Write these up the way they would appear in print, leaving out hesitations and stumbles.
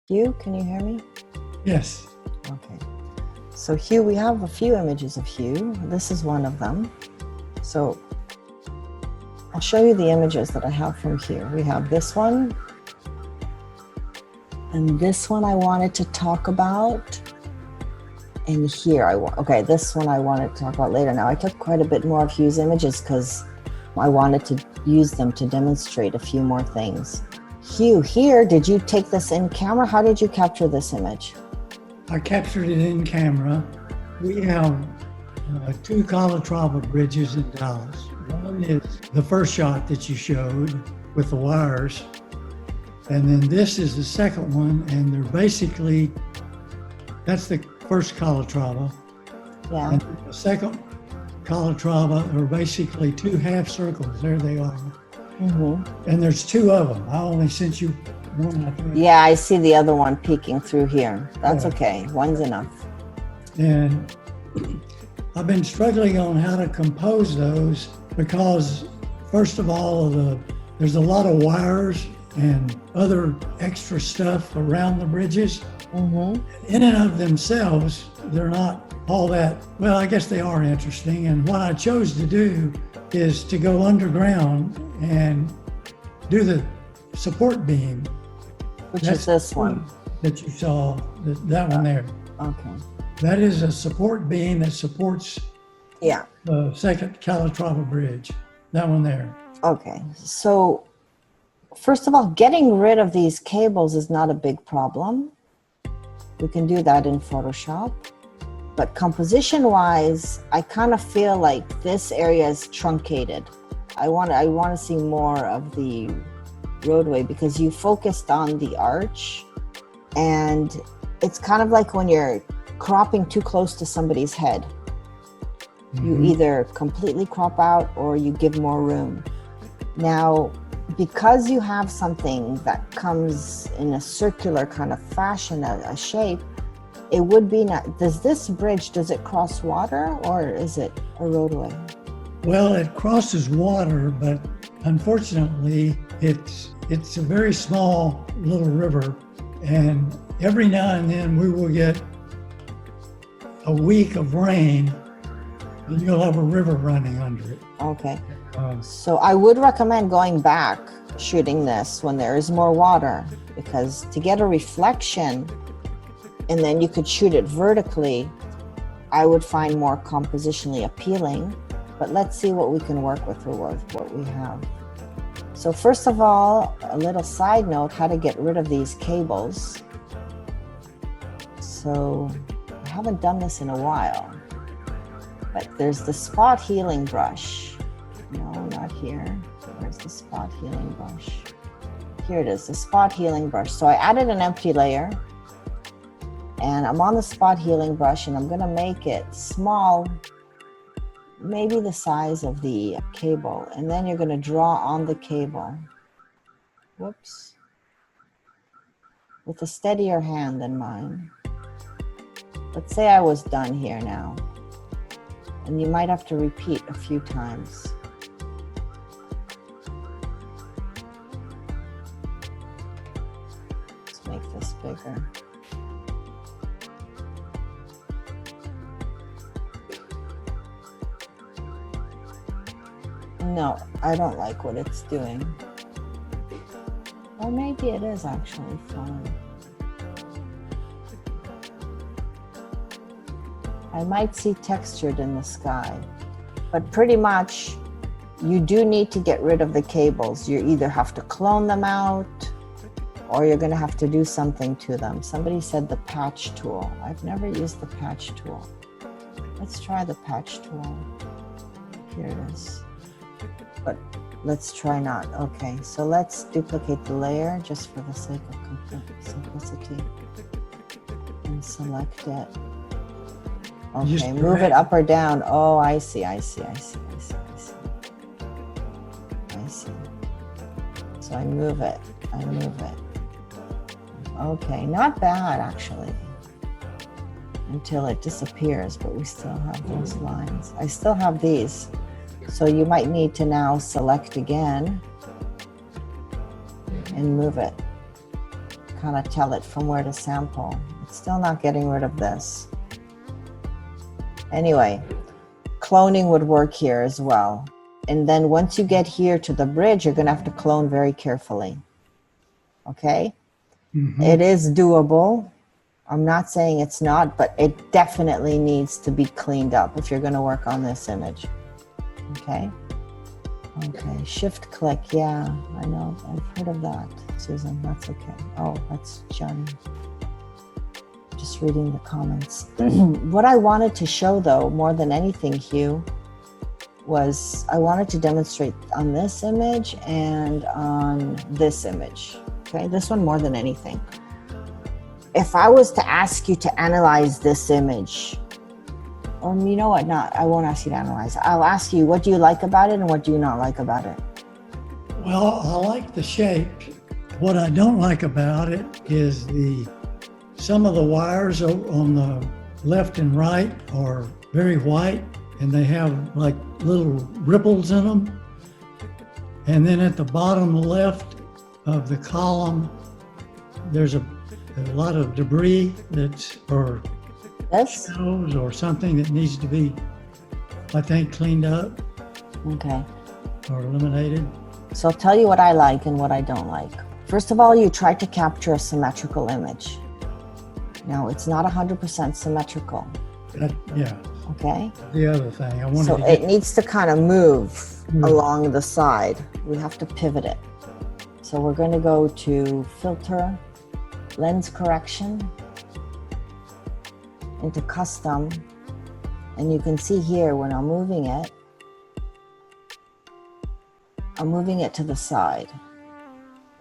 Hugh, can you hear me? Yes. Okay. So Hugh, we have a few images of Hugh. This is one of them. So I'll show you the images that I have from Hugh. We have this one. And this one I wanted to talk about. And here this one I wanted to talk about later. Now I took quite a bit more of Hugh's images because I wanted to use them to demonstrate a few more things. Hugh, here, did you take this in camera? How did you capture this image? I captured it in camera. We have two Calatrava bridges in Dallas. One is the first shot that you showed with the wires. And then this is the second one, and they're basically, that's the first Calatrava. Yeah. And the second Calatrava are basically two half circles. There they are. Mm-hmm. And there's two of them. I only sent you one, I think. Yeah, I see the other one peeking through here. That's okay. One's enough. And I've been struggling on how to compose those because, first of all, there's a lot of wires and other extra stuff around the bridges. Mm-hmm. In and of themselves, they're not all that, well, I guess they are interesting. And what I chose to do is to go underground and do the support beam. Which is this one? That you saw, that one there. Okay. That is a support beam that supports the second Calatrava bridge. That one there. Okay. So, first of all, getting rid of these cables is not a big problem. We can do that in Photoshop. But composition-wise, I kind of feel like this area is truncated. I want to see more of the roadway because you focused on the arch, and it's kind of like when you're cropping too close to somebody's head. Mm-hmm. You either completely crop out or you give more room. Now, because you have something that comes in a circular kind of fashion, a shape, it would be not. Does this bridge, does it cross water or is it a roadway? Well, it crosses water, but unfortunately, it's a very small little river, and every now and then we will get a week of rain, and you'll have a river running under it. Okay. So I would recommend going back, shooting this when there is more water, because to get a reflection, and then you could shoot it vertically, I would find more compositionally appealing. But let's see what we can work with what we have. So first of all, a little side note, how to get rid of these cables. So I haven't done this in a while, but there's the spot healing brush. No, not here. Where's the spot healing brush? Here it is, the spot healing brush. So I added an empty layer, and I'm on the spot healing brush, and I'm gonna make it small, maybe the size of the cable, and then you're going to draw on the cable. Whoops. With a steadier hand than mine. Let's say I was done here now. And you might have to repeat a few times. Let's make this bigger. No, I don't like what it's doing. Or maybe it is actually fine. I might see textured in the sky, but pretty much you do need to get rid of the cables. You either have to clone them out or you're going to have to do something to them. Somebody said the patch tool. I've never used the patch tool. Let's try the patch tool. Here it is. But let's try not. Okay, so let's duplicate the layer just for the sake of simplicity. And select it. Okay, move it up or down. Oh, I see. So I move it. Okay, not bad actually. Until it disappears, but we still have those lines. I still have these. So you might need to now select again and move it. kind of tell it from where to sample. It's still not getting rid of this. Anyway, cloning would work here as well. And then once you get here to the bridge, you're going to have to clone very carefully. Okay? Mhm. It is doable. I'm not saying it's not, but it definitely needs to be cleaned up if you're going to work on this image. Okay? Okay, shift click. Yeah, I know. I've heard of that, Susan. That's okay. Oh, that's Johnny. Just reading the comments. What I wanted to show, though, more than anything, Hugh, was I wanted to demonstrate on this image and on this image. Okay, this one more than anything. If I was to ask you to analyze this image, or you know what, I won't ask you to analyze. I'll ask you, what do you like about it and what do you not like about it? Well, I like the shape. What I don't like about it is some of the wires on the left and right are very white and they have like little ripples in them. And then at the bottom left of the column, there's a lot of debris or shadows or something that needs to be, I think, cleaned up. Okay. Or eliminated. So I'll tell you what I like and what I don't like. First of all, you tried to capture a symmetrical image. Now, it's not 100% symmetrical. Yeah. Okay? The other thing, I wanted so to it needs to kind of move along the side. We have to pivot it. So we're going to go to Filter, Lens Correction, into Custom. And you can see here when I'm moving it to the side.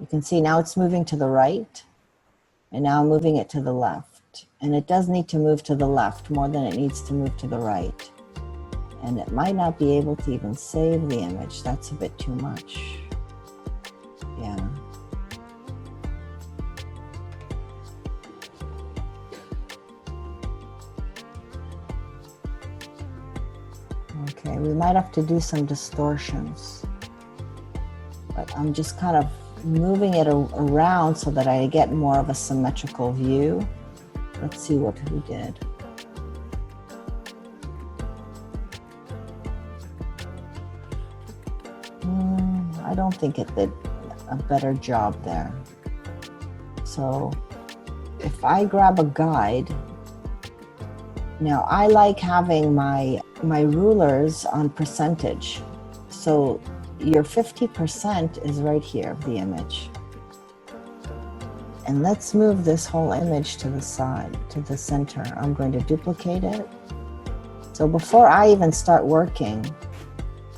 You can see now it's moving to the right, and now I'm moving it to the left. And it does need to move to the left more than it needs to move to the right. And it might not be able to even save the image. That's a bit too much. Yeah. Okay, we might have to do some distortions. But I'm just kind of moving it around so that I get more of a symmetrical view. Let's see what we did. I don't think it did a better job there. So if I grab a guide, now I like having my rulers on percentage. So your 50% is right here of the image. And let's move this whole image to the side, to the center. I'm going to duplicate it. So before I even start working,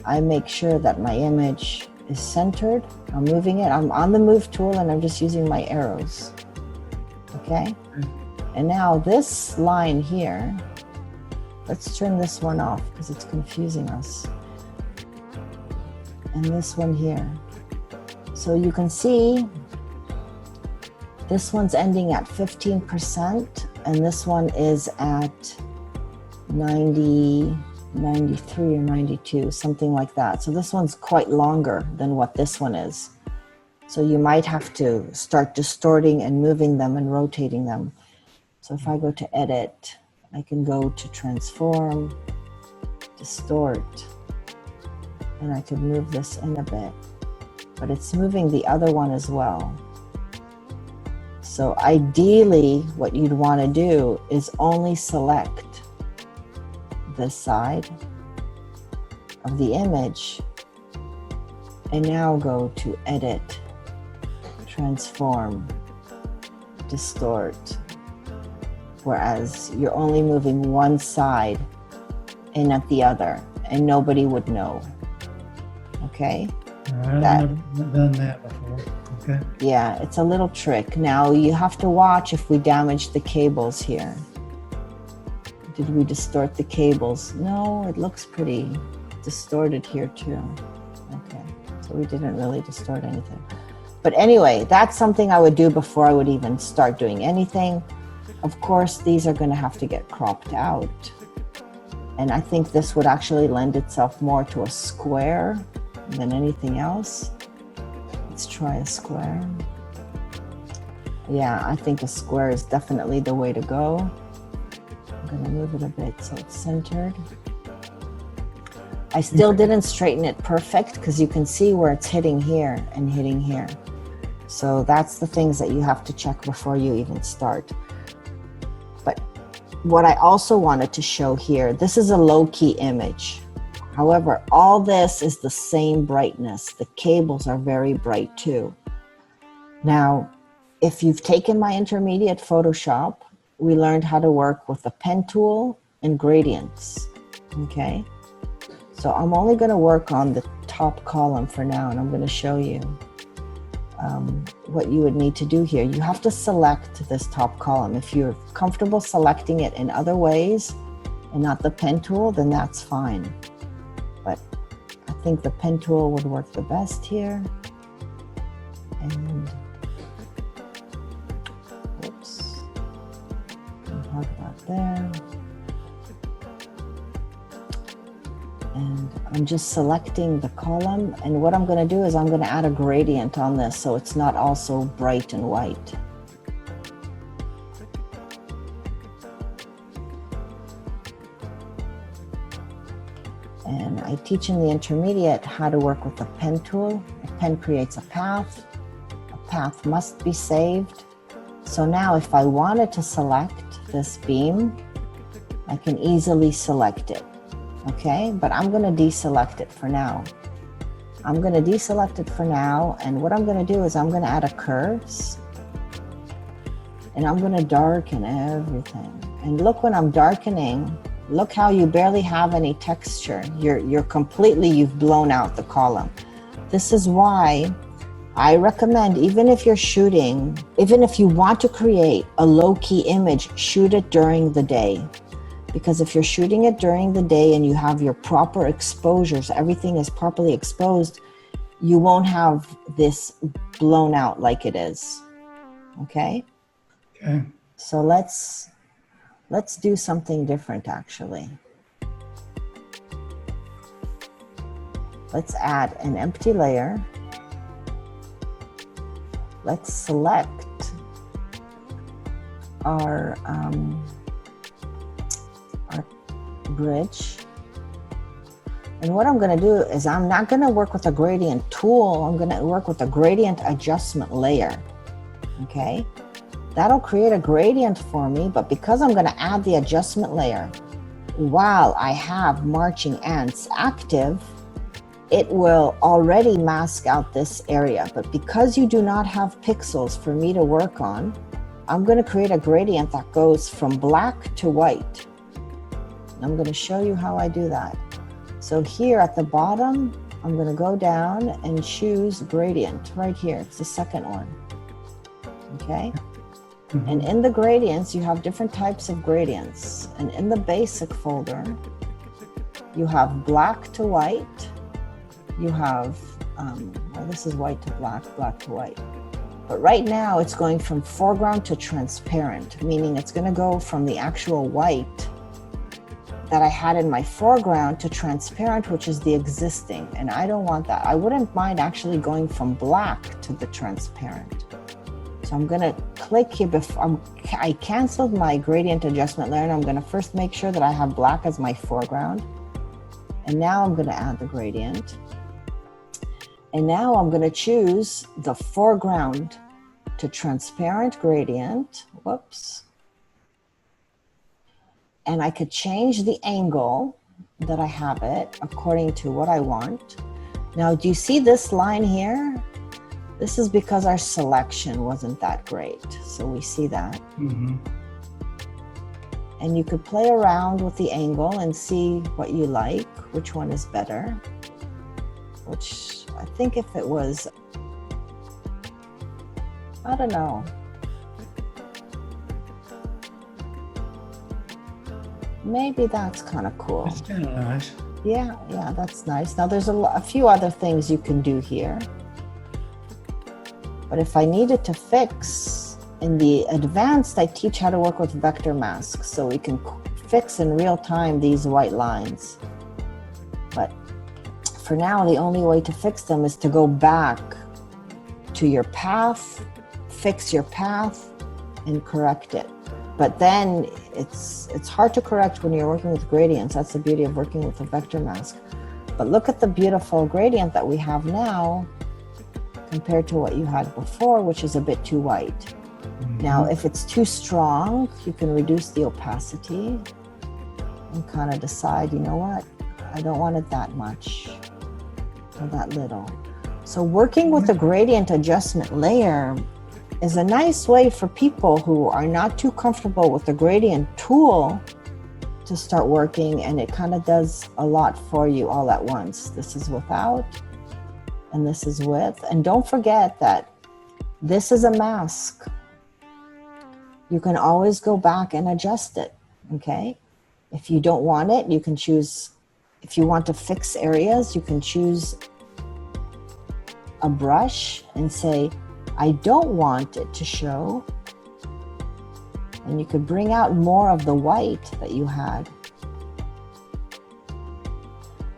I make sure that my image is centered. I'm moving it. I'm on the move tool and I'm just using my arrows. Okay? And now this line here, let's turn this one off because it's confusing us. And this one here. So you can see this one's ending at 15% and this one is at 90, 93 or 92, something like that. So this one's quite longer than what this one is. So you might have to start distorting and moving them and rotating them. So if I go to Edit, I can go to Transform, Distort, and I could move this in a bit, but it's moving the other one as well. So ideally, what you'd want to do is only select this side of the image and now go to Edit, Transform, Distort, whereas you're only moving one side and not the other, and nobody would know. Okay? I've never done that before. Okay. Yeah, it's a little trick. Now you have to watch if we damage the cables here. Did we distort the cables? No, it looks pretty distorted here too. Okay, so we didn't really distort anything. But anyway, that's something I would do before I would even start doing anything. Of course, these are going to have to get cropped out. And I think this would actually lend itself more to a square than anything else. Let's try a square. Yeah, I think a square is definitely the way to go. I'm gonna move it a bit so it's centered. I still didn't straighten it perfect because you can see where it's hitting here and hitting here. So that's the things that you have to check before you even start. But what I also wanted to show here, this is a Lowkey image. However, all this is the same brightness. The cables are very bright too. Now, if you've taken my intermediate Photoshop, we learned how to work with the pen tool and gradients, okay? So I'm only going to work on the top column for now, and I'm going to show you what you would need to do here. You have to select this top column. If you're comfortable selecting it in other ways and not the pen tool, then that's fine. But I think the pen tool would work the best here. And oops, hard about there. And I'm just selecting the column, and what I'm going to do is I'm going to add a gradient on this so it's not all so bright and white. And I teach in the intermediate how to work with the pen tool. A pen creates a path. A path must be saved. So now if I wanted to select this beam, I can easily select it. Okay, but I'm going to deselect it for now. I'm going to deselect it for now, and what I'm going to do is I'm going to add a curves, and I'm going to darken everything. And look, when I'm darkening, look how you barely have any texture. You've blown out the column. This is why I recommend, even if you're shooting, even if you want to create a low-key image, shoot it during the day. Because if you're shooting it during the day and you have your proper exposures, everything is properly exposed, you won't have this blown out like it is. Okay? Okay. So let's do something different actually. Let's add an empty layer. Let's select our bridge. And what I'm going to do is I'm not going to work with a gradient tool. I'm going to work with a gradient adjustment layer. Okay? That'll create a gradient for me, but because I'm going to add the adjustment layer while I have marching ants active, it will already mask out this area. But because you do not have pixels for me to work on, I'm going to create a gradient that goes from black to white. I'm going to show you how I do that. So here at the bottom, I'm going to go down and choose gradient right here. It's the second one. Okay. Mm-hmm. And in the gradients, you have different types of gradients. And in the basic folder, you have black to white. You have, well, this is white to black, black to white. But right now it's going from foreground to transparent, meaning it's going to go from the actual white that I had in my foreground to transparent, which is the existing. And I don't want that. I wouldn't mind actually going from black to the transparent. So I'm going to click here before I canceled my gradient adjustment layer, and I'm going to first make sure that I have black as my foreground. And now I'm going to add the gradient. And now I'm going to choose the foreground to transparent gradient. Whoops. And I could change the angle that I have it according to what I want. Now, do you see this line here? This is because our selection wasn't that great. So we see that. Mm-hmm. And you could play around with the angle and see what you like, which one is better. Which I think if it was, I don't know. Maybe that's kind of cool. That's kind of nice. Yeah, that's nice. Now there's a few other things you can do here. But if I needed to fix, in the advanced, I teach how to work with vector masks. So we can fix in real time these white lines. But for now, the only way to fix them is to go back to your path fix your path and correct it. But then it's hard to correct when you're working with gradients. That's the beauty of working with a vector mask. But look at the beautiful gradient that we have now compared to what you had before, which is a bit too white. Mm-hmm. Now, if it's too strong, you can reduce the opacity and kind of decide, you know what, I don't want it that much or that little. So working with a gradient adjustment layer is a nice way for people who are not too comfortable with the gradient tool to start working, and it kind of does a lot for you all at once. This is without, and this is with. And don't forget that this is a mask. You can always go back and adjust it, okay? If you don't want it, you can choose, if you want to fix areas, you can choose a brush and say, I don't want it to show. And you could bring out more of the white that you had.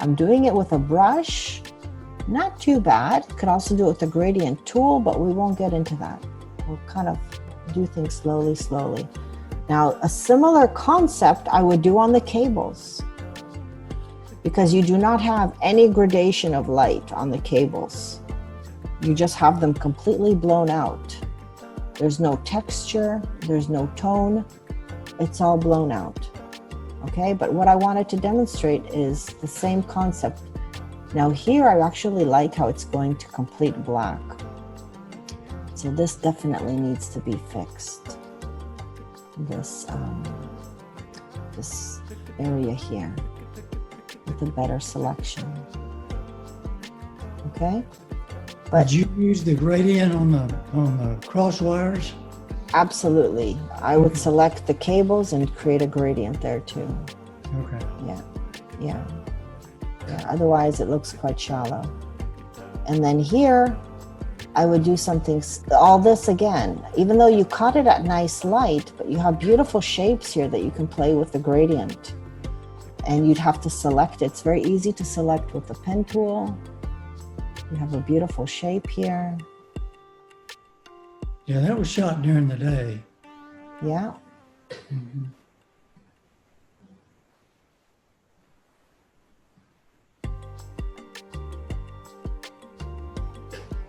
I'm doing it with a brush, not too bad. Could also do it with a gradient tool, but we won't get into that. We'll kind of do things slowly. Now, a similar concept I would do on the cables, because you do not have any gradation of light on the cables. You just have them completely blown out. There's no texture, there's no tone, it's all blown out, okay? But what I wanted to demonstrate is the same concept. Now here, I actually like how it's going to complete black. So this definitely needs to be fixed. This area here with a better selection, okay? But you use the gradient on the cross wires? Absolutely. I would select the cables and create a gradient there too. Okay. Yeah. Otherwise, it looks quite shallow. And then here, I would do something, all this again, even though you caught it at nice light, but you have beautiful shapes here that you can play with the gradient. And you'd have to select it. It's very easy to select with the pen tool. You have a beautiful shape here. Yeah, that was shot during the day. Yeah. Mm-hmm.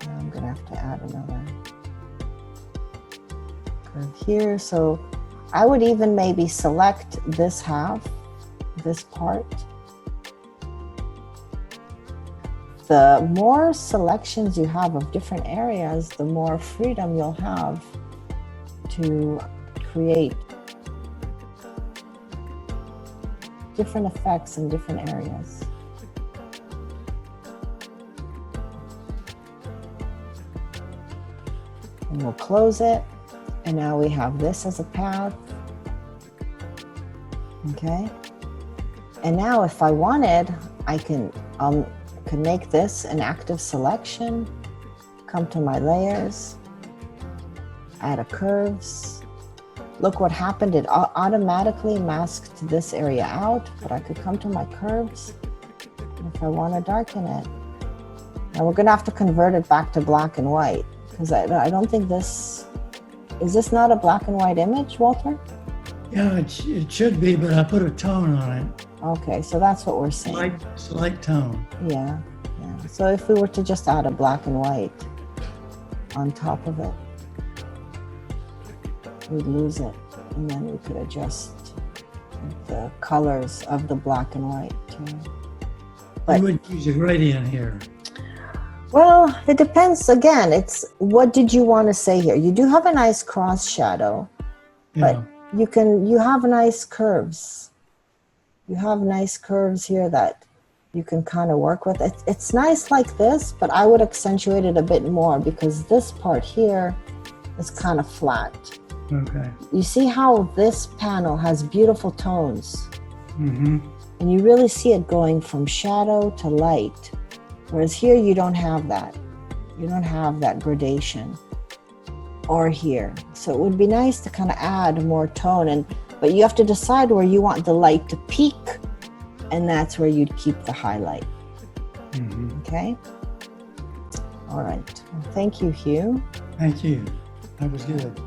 Now I'm gonna have to add another curve here. So I would even maybe select this half, this part. The more selections you have of different areas, the more freedom you'll have to create different effects in different areas. And we'll close it. And now we have this as a path. Okay. And now if I wanted, I can make this an active selection, come to my layers, add a curves. Look what happened, it automatically masked this area out, but I could come to my curves if I want to darken it. Now we're gonna have to convert it back to black and white, because I don't think is this not a black and white image, Walter? Yeah, it should be, but I put a tone on it. Okay, so that's what we're saying. Slight tone. Yeah. So if we were to just add a black and white on top of it, we'd lose it. And then we could adjust the colors of the black and white too. But, you would use a gradient here. Well, it depends. Again, it's what did you want to say here? You do have a nice cross shadow, but you have nice curves. You have nice curves here that you can kind of work with. It's nice like this, but I would accentuate it a bit more because this part here is kind of flat. Okay. You see how this panel has beautiful tones? Mm-hmm. And you really see it going from shadow to light. Whereas here you don't have that. You don't have that gradation. Or here. So it would be nice to kind of add more tone, but you have to decide where you want the light to peak, and that's where you'd keep the highlight. Mm-hmm. Okay? All right. Well, thank you, Hugh. Thank you. That was good.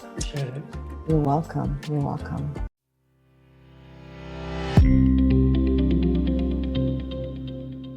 Appreciate it. You're welcome. You're welcome.